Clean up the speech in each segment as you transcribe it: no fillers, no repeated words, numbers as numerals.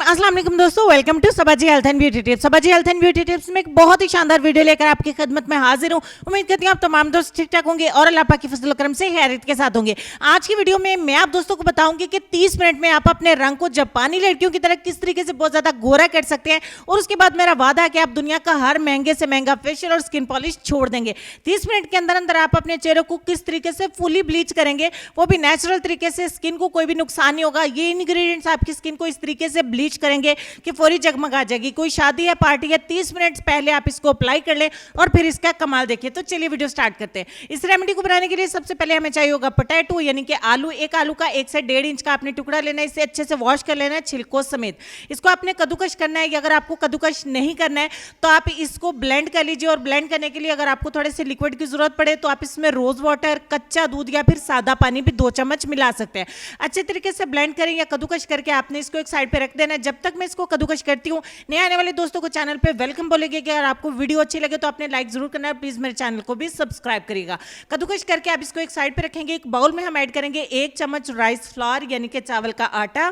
अस्सलाम वालेकुम दोस्तों, welcome to Sabaji health and beauty tips. Sabaji health and beauty tips में एक बहुत ही शानदार वीडियो लेकर आपकी खिदमत में हाजिर हूं। उम्मीद करती हूं आप तमाम दोस्त ठीक ठाक होंगे और अल्लाह पाक की फजल करम से खैरियत के साथ होंगे। आज की वीडियो में मैं आप दोस्तों को बताऊंगी कि 30 मिनट में आप अपने रंग को जापानी लड़कियों की तरह किस तरीके से बहुत ज्यादा गोरा कर सकते हैं, और उसके बाद मेरा वादा है कि आप दुनिया का हर महंगे से महंगा फेशियल और स्किन पॉलिश छोड़ देंगे। 30 मिनट के अंदर अंदर आप अपने चेहरे को किस तरीके से फुली ब्लीच करेंगे, वो भी नेचुरल तरीके से, स्किन को कोई भी नुकसान नहीं होगा। ये इंग्रेडिएंट्स आपकी स्किन को इस तरीके से ब्लीच करेंगे कि फौरी जगमगा जाएगी। कोई शादी है, पार्टी है, 30 मिनट पहले आप इसको अप्लाई कर लें और फिर इसका कमाल देखिए। तो चलिए वीडियो स्टार्ट करते हैं। इस रेमेडी को बनाने के लिए सबसे पहले हमें चाहिए होगा पोटैटो, यानी कि आलू। एक आलू का 1 से 1.5 इंच का आपने टुकड़ा लेना है। इसे अच्छे से वॉश कर लेना है छिलकों समेत। इसको आपने कद्दूकश करना है, या अगर आपको कद्दूकश नहीं करना है तो आप इसको ब्लेंड कर लीजिए। और ब्लेंड करने के लिए अगर आपको थोड़े से लिक्विड की जरूरत पड़े तो आप इसमें रोज वाटर, कच्चा दूध या फिर सादा पानी भी 2 चम्मच मिला सकते हैं। अच्छे तरीके से ब्लेंड करें या कद्दूकश करके आपने इसको एक साइड पे रख देना है। जब तक मैं इसको कद्दूकश करती हूँ, नए आने वाले दोस्तों को चैनल पे वेलकम बोलेंगे कि अगर आपको वीडियो अच्छी लगे तो आपने लाइक जरूर करना है। प्लीज मेरे चैनल को भी सब्सक्राइब करिएगा। कद्दूकश करके आप इसको एक साइड पे रखेंगे। एक बाउल में हम ऐड करेंगे 1 चम्मच राइस फ्लावर यानी कि चावल का आटा,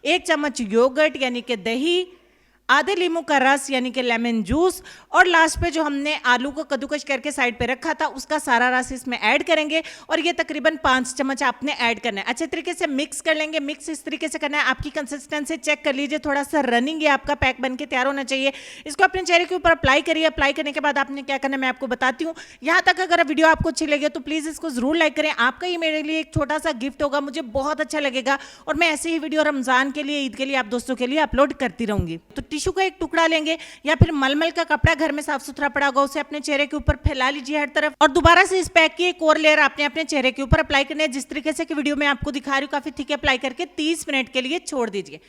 1 चम्मच योगर्ट यानी कि दही, आधे लीमू का रस यानी कि लेमन जूस, और लास्ट पे जो हमने आलू को कद्दूकश करके साइड पे रखा था उसका सारा रस इसमें ऐड करेंगे। और ये तकरीबन 5 चम्मच आपने ऐड करना है। अच्छे तरीके से मिक्स कर लेंगे। मिक्स इस तरीके से करना है, आपकी कंसिस्टेंसी चेक कर लीजिए, थोड़ा सा रनिंग, ये आपका पैक बन के तैयार होना चाहिए। इसको अपने चेहरे के ऊपर अप्लाई करिए। अप्लाई करने के बाद आपने क्या करना है मैं आपको बताती हूँ। यहाँ तक अगर वीडियो आपको अच्छी लगे तो प्लीज इसको जरूर लाइक करें। आपका ये मेरे लिए एक छोटा सा गिफ्ट होगा, मुझे बहुत अच्छा लगेगा। और मैं ऐसे ही वीडियो रमजान के लिए, ईद के लिए आप दोस्तों के लिए अपलोड करती रहूंगी। तो टिश्यू का एक टुकड़ा लेंगे या फिर मलमल का कपड़ा घर में साफ सुथरा पड़ा होगा, उसे अपने चेहरे के ऊपर फैला लीजिए हर तरफ। और दोबारा से इस पैक की एक और लेयर आपने अपने चेहरे के ऊपर अप्लाई करनी है। जिस तरीके से कि वीडियो में आपको दिखा रही हूँ, काफी थिक अप्लाई करके 30 मिनट के लिए छोड़ दीजिए।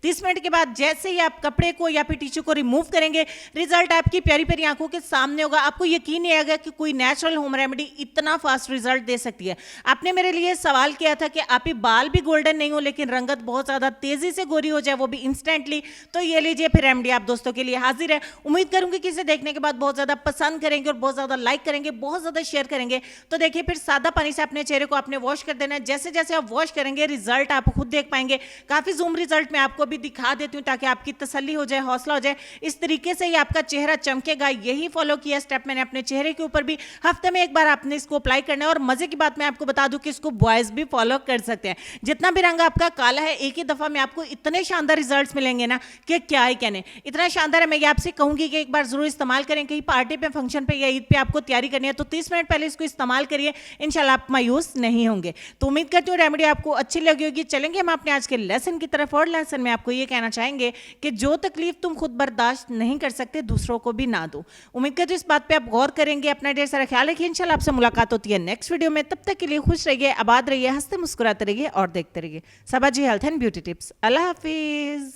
30 मिनट के बाद जैसे ही आप कपड़े को या फिर टिश्यू को रिमूव करेंगे, रिजल्ट आपकी प्यारी प्यारी आंखों के सामने होगा। आपको यकीन नहीं आएगा कि कोई नेचुरल होम रेमेडी इतना फास्ट रिजल्ट दे सकती है। आपने मेरे लिए सवाल किया था कि आप ही बाल भी गोल्डन नहीं हो लेकिन रंगत बहुत ज्यादा तेजी से गोरी हो जाए, वो भी इंस्टेंटली। तो ये लीजिए फिर रेमेडी आप दोस्तों के लिए हाजिर है। उम्मीद करूंगी कि इसे देखने के बाद बहुत ज्यादा पसंद करेंगे और बहुत ज्यादा लाइक करेंगे, बहुत ज्यादा शेयर करेंगे। तो देखिए, फिर सादा पानी से अपने चेहरे को आपने वॉश कर देना है। जैसे जैसे आप वॉश करेंगे रिजल्ट आप खुद देख पाएंगे। काफी जूम रिजल्ट मैं आपको भी दिखा देती हूँ ताकि आपकी तसल्ली हो जाए, हौसला हो जाए। इस तरीके से ही आपका चेहरा चमकेगा। यही फॉलो किया स्टेप मैंने अपने चेहरे के ऊपर भी। हफ्ते में एक बार आपने इसको अप्लाई करना है। और मजे की बात मैं आपको बता दूं कि इसको बॉयज भी फॉलो कर सकते हैं। जितना भी रंग आपका काला है, एक ही दफा में आपको इतने शानदार रिजल्ट्स मिलेंगे ना कि क्या ही कहने। इतना शानदार है, मैं ये आपसे कहूंगी कि एक बार जरूर इस्तेमाल करें। कहीं पार्टी पे, फंक्शन पे या ईद पे आपको तैयारी करनी है तो 30 मिनट पहले इसको इस्तेमाल करिए। इंशाल्लाह आप मायूस नहीं होंगे। तो उम्मीद करती हूँ रेमेडी आपको अच्छी लगी होगी। चलेंगे हम अपने आज के लेसन की तरफ। और लेसन में आपको ये कहना चाहेंगे कि जो तकलीफ तुम खुद बर्दाश्त नहीं कर सकते, दूसरों को भी ना दो। उम्मीद करती हूं इस बात पे आप गौर करेंगे। अपना ढेर सारा ख्याल रखिए। इंशाल्लाह आपसे मुलाकात होती है नेक्स्ट वीडियो में। तब तक के लिए खुश रहिए, आबाद रहिए, हंसते मुस्कुराते रहिए और देखते रहिए Sabaji health and beauty tips. अल्लाह हाफिज।